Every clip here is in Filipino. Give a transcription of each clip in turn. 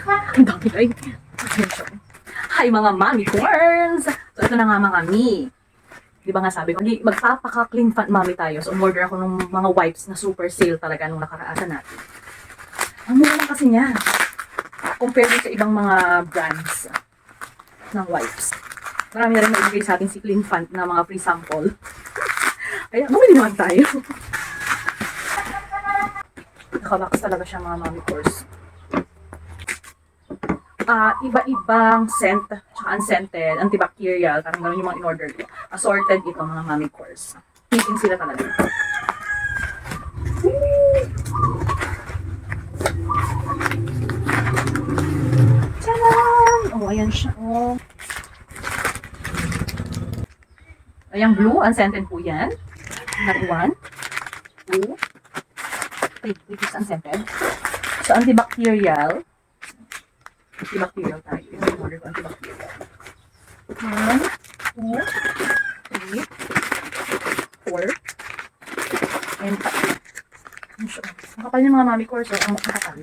Ang dami ay. Hi mga mommy corns! So ito na nga mga mi. Di ba nga sabi ko, magpapaka-clean fat mommy tayo. So umorder ako ng mga wipes na super sale talaga nung nakaraan natin. Ang mura lang kasi niya. Compared sa ibang mga brands ng wipes. Marami na rin maibigay sa atin si Clean Fant na mga free sample. Kaya bumili naman tayo. Nakabox talaga siya mga mommy course. Iba-ibang scent, tsaka unscented, antibacterial, parang gano'n yung mga in-order ko. Assorted ito mga mommy course. Thinking sila talaga. Tcharam! Oh, ayan siya. Oh. Ayan, blue, unscented po yan. Not 1, 2, 3. This is unscented. So, antibacterial. Antibacterial tayo. Yung order ko, antibacterial. 1, 2, 3, 4, and 5. Ang kapal yung mga mami course, ang makakapal.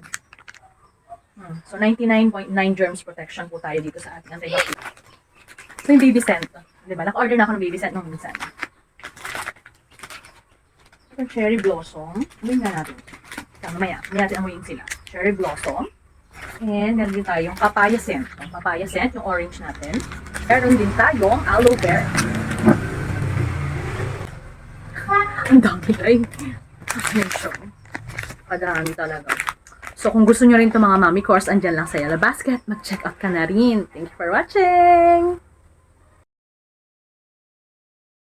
So, 99.9 germs protection po tayo dito sa ating antibacterial. So, yung baby scent. Diba? Naka-order na ako ng baby scent nung minsan. Ito, cherry blossom. Amuyin nga natin. Mamaya, hindi natin amuyin sila. Cherry blossom. And meron din tayong papaya scent. Yung papaya scent, yung orange natin. Meron din tayong aloe vera. Ang dami ay. Ayan siya. Kadami talaga. So kung gusto nyo rin ito mga mommy course, andyan lang sa Yellow Basket. Mag-check out ka na rin. Thank you for watching!